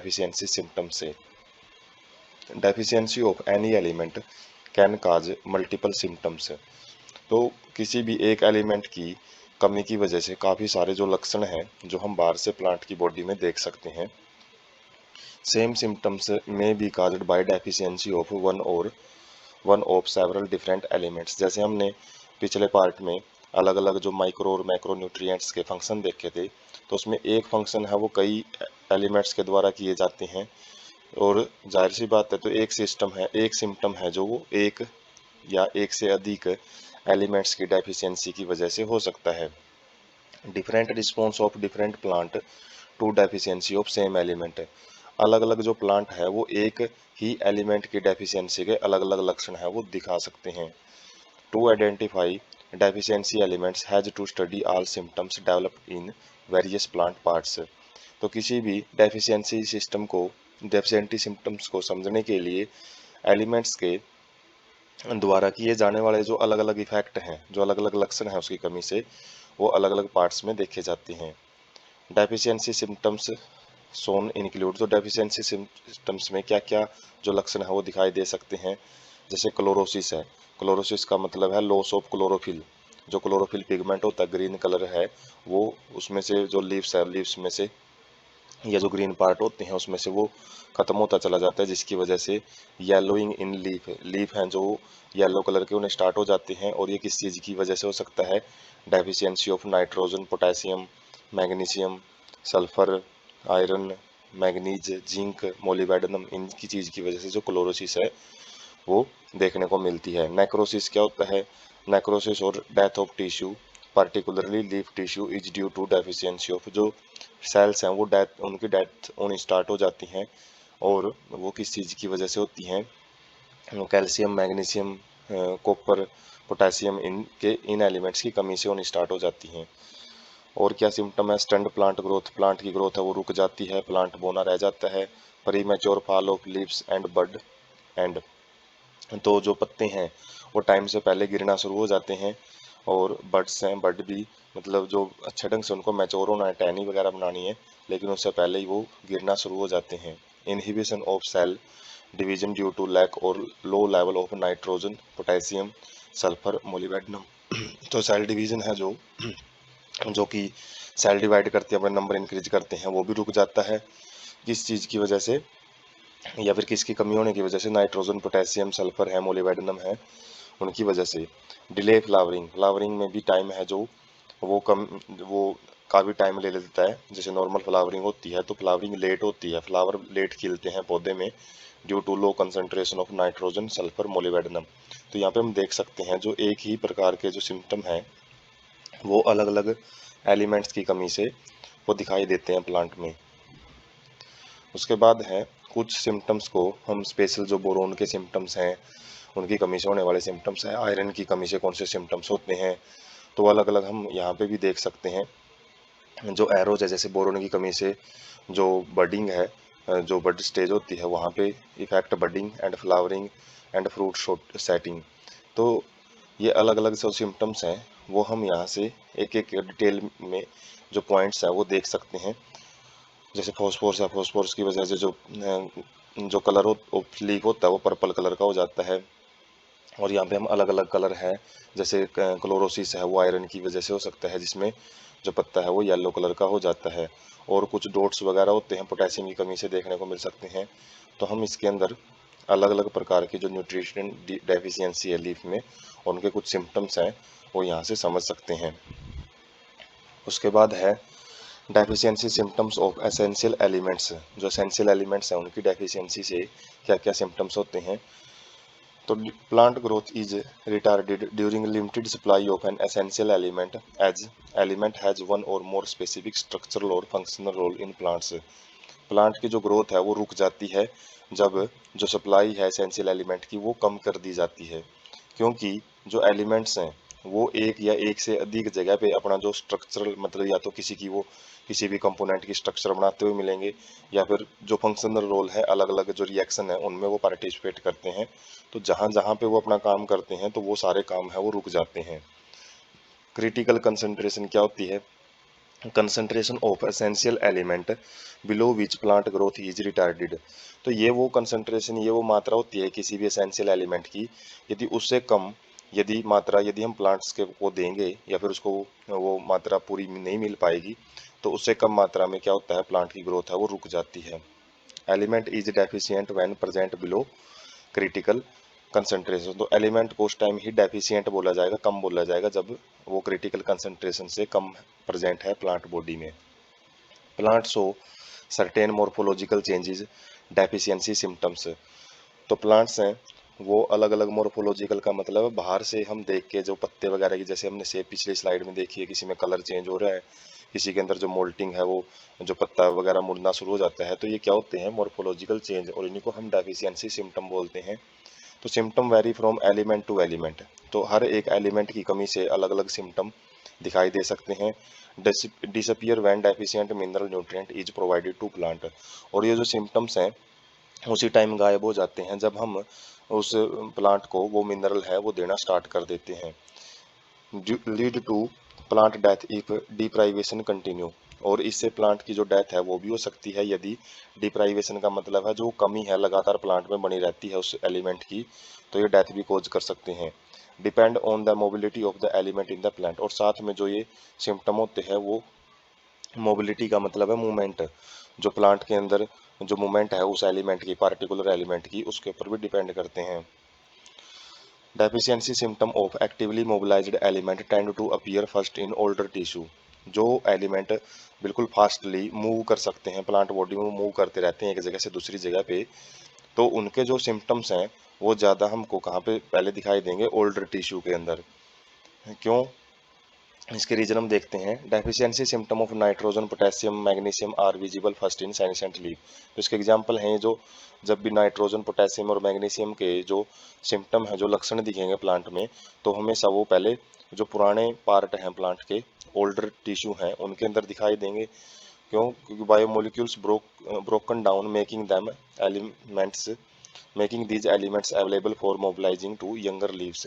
Deficiency symptom से। Deficiency of any element can cause multiple symptoms. तो किसी भी एक एलिमेंट की कमी की वजह से काफ़ी सारे जो लक्षण हैं जो हम बाहर से प्लांट की बॉडी में देख सकते हैं। Same symptoms may be caused by deficiency of one of several different elements. जैसे हमने पिछले पार्ट में अलग अलग जो माइक्रो और मैक्रो न्यूट्रिएंट्स के फंक्शन देखे थे, तो उसमें एक फंक्शन है वो कई एलिमेंट्स के द्वारा किए जाते हैं, और जाहिर सी बात है तो एक सिम्टम है जो वो एक या एक से अधिक एलिमेंट्स की डेफिशिएंसी की वजह से हो सकता है। Different response of different plant to deficiency of same element. अलग अलग जो प्लांट है वो एक ही एलिमेंट की डेफिशिएंसी के अलग अलग लक्षण है वो दिखा सकते हैं। To identify deficiency elements has to study all symptoms developed in various plant parts. तो किसी भी डेफिशिएंसी सिम्टम्स को समझने के लिए एलिमेंट्स के द्वारा किए जाने वाले जो अलग अलग इफेक्ट हैं, जो अलग अलग लक्षण हैं उसकी कमी से, वो अलग अलग पार्ट्स में देखे जाते हैं। डेफिशिएंसी सिम्टम्स सोन इंक्लूड, तो डेफिशिएंसी सिम्टम्स में क्या क्या जो लक्षण है वो दिखाई दे सकते हैं। जैसे क्लोरोसिस है। क्लोरोसिस का मतलब है लॉस ऑफ क्लोरोफिल। जो क्लोरोफिल पिगमेंट होता है, ग्रीन कलर है, वो उसमें से जो लीव्स है, लीव्स में से या जो ग्रीन पार्ट होते हैं उसमें से वो खत्म होता चला जाता है, जिसकी वजह से येलोइंग इन लीफ हैं जो येलो कलर के उन्हें स्टार्ट हो जाते हैं। और ये किस चीज़ की वजह से हो सकता है? Deficiency of nitrogen, potassium, magnesium, sulphur, iron, manganese, zinc, molybdenum, इनकी चीज़ की वजह से जो क्लोरोसिस है वो देखने को मिलती है। नेक्रोसिस क्या होता है? नेक्रोसिस और death of tissue, particularly leaf tissue, is due to deficiency of, जो सेल्स हैं वो उनकी डेथ होनी स्टार्ट हो जाती हैं, और वो किस चीज़ की वजह से होती हैं? कैल्शियम, मैग्नीशियम, कॉपर, पोटेशियम, इन एलिमेंट्स की कमी से होनी स्टार्ट हो जाती हैं। और क्या सिम्टम है? स्टंट प्लांट ग्रोथ, प्लांट की ग्रोथ है वो रुक जाती है, प्लांट बोना रह जाता है। Premature fall of leaves and bud and, तो जो पत्ते हैं वो टाइम से पहले गिरना शुरू हो जाते हैं। और बड्स हैं, बड भी मतलब जो अच्छे ढंग से उनको मैच्योर होना है, टहनी वगैरह बनानी है, लेकिन उससे पहले ही वो गिरना शुरू हो जाते हैं। Inhibition of cell division due to lack और low level of nitrogen, potassium, sulphur, molybdenum. तो सेल डिवीजन है जो जो कि सेल डिवाइड करते हैं, अपने नंबर इंक्रीज करते हैं, वो भी रुक जाता है। किस चीज़ की वजह से? या फिर किसकी कमी होने की वजह से? नाइट्रोजन, पोटेशियम, सल्फर है, मोलिब्डेनम है, उनकी वजह से। डिले फ्लावरिंग, फ्लावरिंग में भी टाइम है जो वो काफ़ी टाइम ले लेता है। जैसे नॉर्मल फ्लावरिंग होती है तो फ्लावरिंग लेट होती है, फ्लावर लेट खिलते हैं पौधे में, due to low concentration of nitrogen, sulphur, molybdenum. तो यहाँ पे हम देख सकते हैं जो एक ही प्रकार के जो सिम्टम हैं वो अलग अलग एलिमेंट्स की कमी से वो दिखाई देते हैं प्लांट में। उसके बाद है कुछ सिम्टम्स को हम स्पेशल, जो बोरोन के सिम्टम्स हैं उनकी कमी से होने वाले सिम्टम्स हैं, आयरन की कमी से कौन से सिम्टम्स होते हैं, तो अलग अलग हम यहाँ पे भी देख सकते हैं। जो एरोज है, जैसे बोरोन की कमी से जो बडिंग है, जो बड स्टेज होती है वहाँ पे effect budding and flowering and fruit setting. तो ये अलग अलग जो सिम्टम्स हैं वो हम यहाँ से एक एक डिटेल में जो पॉइंट्स हैं वो देख सकते हैं। जैसे फॉस्फोरस है, फॉस्फोरस की वजह से जो कलर ऑफ लीफ होता है वो पर्पल कलर का हो जाता है। और यहाँ पे हम अलग अलग कलर है, जैसे क्लोरोसिस है वो आयरन की वजह से हो सकता है, जिसमें जो पत्ता है वो येलो कलर का हो जाता है। और कुछ डॉट्स वगैरह होते हैं पोटेशियम की कमी से देखने को मिल सकते हैं। तो हम इसके अंदर अलग अलग प्रकार की जो न्यूट्रिशन डेफिशिएंसी है लीफ में, उनके कुछ सिम्टम्स हैं वो यहाँ से समझ सकते हैं। उसके बाद है deficiency symptoms of essential elements. जो एसेंशियल एलिमेंट्स हैं उनकी डेफिशिएंसी से क्या क्या सिम्टम्स होते हैं? तो plant growth is retarded during limited supply of an essential element, as element has one और मोर स्पेसिफिक स्ट्रक्चरल और functional role in plants. Plant की जो ग्रोथ है वो रुक जाती है जब जो सप्लाई है एसेंशियल एलिमेंट की वो कम कर दी जाती है, क्योंकि जो एलिमेंट्स हैं वो एक या एक से अधिक जगह पे अपना जो स्ट्रक्चरल, मतलब या तो किसी भी कंपोनेंट की स्ट्रक्चर बनाते हुए मिलेंगे, या फिर जो फंक्शनल रोल है, अलग अलग जो रिएक्शन है उनमें वो पार्टिसिपेट करते हैं। तो जहाँ जहाँ पे वो अपना काम करते हैं तो वो सारे काम है वो रुक जाते हैं। क्रिटिकल कंसंट्रेशन क्या होती है? Concentration of essential element below which plant growth is retarded. तो ये वो कंसंट्रेशन, ये वो मात्रा होती है किसी भी एसेंशियल एलिमेंट की, यदि उससे कम यदि मात्रा यदि हम प्लांट्स के को देंगे या फिर उसको वो मात्रा पूरी नहीं मिल पाएगी, तो उससे कम मात्रा में क्या होता है, प्लांट की ग्रोथ है वो रुक जाती है। Element is deficient when present below critical concentration. तो एलिमेंट को उस टाइम ही डेफिशिएंट बोला जाएगा, कम बोला जाएगा, जब वो क्रिटिकल कंसंट्रेशन से कम प्रेजेंट है प्लांट बॉडी में। Plant show certain morphological changes deficiency symptoms. तो प्लांट्स हैं वो अलग अलग मोर्फोलॉजिकल का मतलब है बाहर से हम देख के जो पत्ते वगैरह की, जैसे हमने से पिछली स्लाइड में देखी है, किसी में कलर चेंज हो रहा है, किसी के अंदर जो मोल्टिंग है वो जो पत्ता वगैरह मुड़ना शुरू हो जाता है, तो ये क्या होते हैं, मोर्फोलॉजिकल चेंज, और इन्हीं को हम डेफिशिएंसी सिम्टम बोलते हैं। तो symptom vary from element to element. तो हर एक एलिमेंट की कमी से अलग अलग सिम्टम दिखाई दे सकते हैं। Disappear when deficient mineral nutrient is provided to plant. और ये जो सिम्टम्स हैं उसी टाइम गायब हो जाते हैं जब हम उस प्लांट को वो मिनरल है वो देना स्टार्ट कर देते हैं। Lead to plant death if deprivation continue. और इससे प्लांट की जो डेथ है वो भी हो सकती है यदि डिप्राइवेशन का मतलब है जो कमी है लगातार प्लांट में बनी रहती है उस एलिमेंट की, तो ये डेथ भी कॉज कर सकते हैं। Depend on the mobility of the element in the plant. और साथ में जो ये सिम्टम होते हैं वो मोबिलिटी का मतलब है मूवमेंट, जो प्लांट के अंदर जो मूवमेंट है उस एलिमेंट की, पार्टिकुलर एलिमेंट की, उसके ऊपर भी डिपेंड करते हैं। Deficiency symptom of actively mobilised element tend to appear first in older tissue. जो एलिमेंट बिल्कुल फास्टली मूव कर सकते हैं, प्लांट बॉडी में मूव करते रहते हैं एक जगह से दूसरी जगह पे, तो उनके जो सिम्टम्स हैं वो ज़्यादा हमको कहाँ पे पहले दिखाई देंगे, ओल्डर टिश्यू के अंदर। क्यों, इसके रीजन हम देखते हैं। Deficiency symptom of nitrogen potassium magnesium are visible first in senescent leaf. तो इसके एग्जांपल हैं जो जब भी नाइट्रोजन पोटेशियम और मैग्नीशियम के जो सिम्टम है, जो लक्षण दिखेंगे प्लांट में, तो हमेशा वो पहले जो पुराने पार्ट हैं प्लांट के, ओल्डर टिश्यू हैं, उनके अंदर दिखाई देंगे। क्यों, क्योंकि biomolecules broken down making them elements making these elements available for mobilising to younger leaves.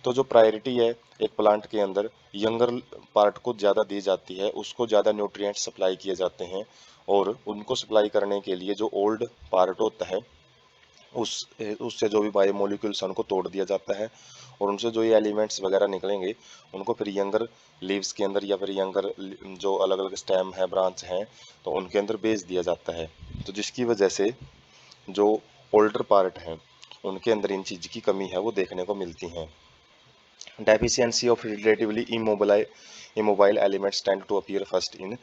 तो जो प्रायोरिटी है एक प्लांट के अंदर यंगर पार्ट को ज़्यादा दी जाती है, उसको ज़्यादा न्यूट्रिएंट्स सप्लाई किए जाते हैं, और उनको सप्लाई करने के लिए जो ओल्ड पार्ट होता है उस उससे जो भी बायोमोलिक्यूल्स हैं उनको तोड़ दिया जाता है, और उनसे जो ये एलिमेंट्स वगैरह निकलेंगे उनको फिर यंगर लीव्स के अंदर या फिर यंगर जो अलग अलग स्टेम है, ब्रांच हैं, तो उनके अंदर भेज दिया जाता है। तो जिसकी वजह से जो ओल्डर पार्ट हैं उनके अंदर इन चीज़ की कमी है वो देखने को मिलती हैं। Deficiency of relatively immobile elements tend to appear first in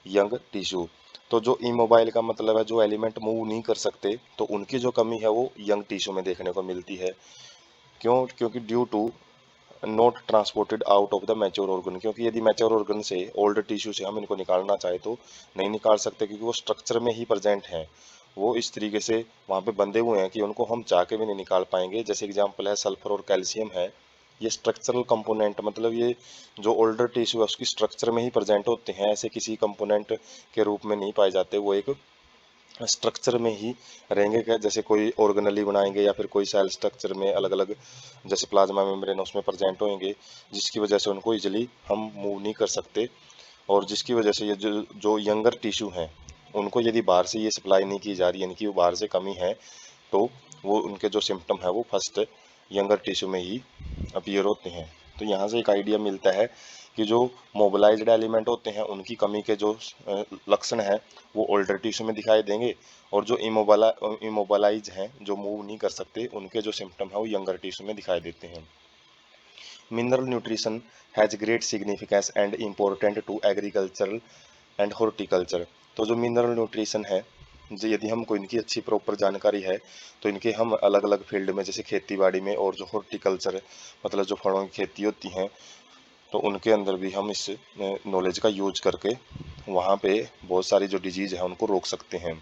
young tissue. तो जो इमोबाइल का मतलब है जो एलिमेंट मूव नहीं कर सकते, तो उनकी जो कमी है वो यंग टिश्यू में देखने को मिलती है। क्यों, क्योंकि due to not transported out of the mature organ. क्योंकि यदि मैच्योर ऑर्गन से ओल्ड टिश्यू से हम इनको निकालना चाहे तो नहीं निकाल सकते, क्योंकि वो स्ट्रक्चर में ही प्रेजेंट हैं, वो इस तरीके से वहाँ पे बंधे हुए हैं कि उनको हम चाह के भी नहीं निकाल पाएंगे। जैसे एग्जांपल है सल्फर और कैल्शियम है, ये स्ट्रक्चरल कंपोनेंट, मतलब ये जो ओल्डर टिश्यू है उसकी स्ट्रक्चर में ही प्रेजेंट होते हैं, ऐसे किसी कंपोनेंट के रूप में नहीं पाए जाते, वो एक स्ट्रक्चर में ही रहेंगे। क्या, जैसे कोई ऑर्गेनली बनाएंगे या फिर कोई सेल स्ट्रक्चर में अलग अलग, जैसे प्लाज्मा मेम्ब्रेन उसमें प्रेजेंट होंगे, जिसकी वजह से उनको इजिली हम मूव नहीं कर सकते, और जिसकी वजह से ये जो यंगर टिश्यू हैं उनको यदि बाहर से ये सप्लाई नहीं की जा रही है, यानी कि वो बाहर से कमी है, तो वो उनके जो सिम्टम है वो फर्स्ट यंगर टिश्यू में ही अपीयर होते हैं। तो यहाँ से एक आइडिया मिलता है कि जो मोबिलाइज्ड एलिमेंट होते हैं उनकी कमी के जो लक्षण हैं वो ओल्डर टिश्यू में दिखाई देंगे, और जो इमोबलाइज हैं जो मूव नहीं कर सकते उनके जो सिम्टम है वो यंगर टिश्यू में दिखाई देते हैं। Mineral nutrition has great significance and important to agricultural and horticulture. तो जो मिनरल न्यूट्रिशन है, जो यदि हमको इनकी अच्छी प्रॉपर जानकारी है तो इनके हम अलग अलग फील्ड में, जैसे खेती बाड़ी में और जो हॉर्टिकल्चर मतलब जो फलों की खेती होती हैं, तो उनके अंदर भी हम इस नॉलेज का यूज करके वहाँ पे बहुत सारी जो डिजीज़ है उनको रोक सकते हैं।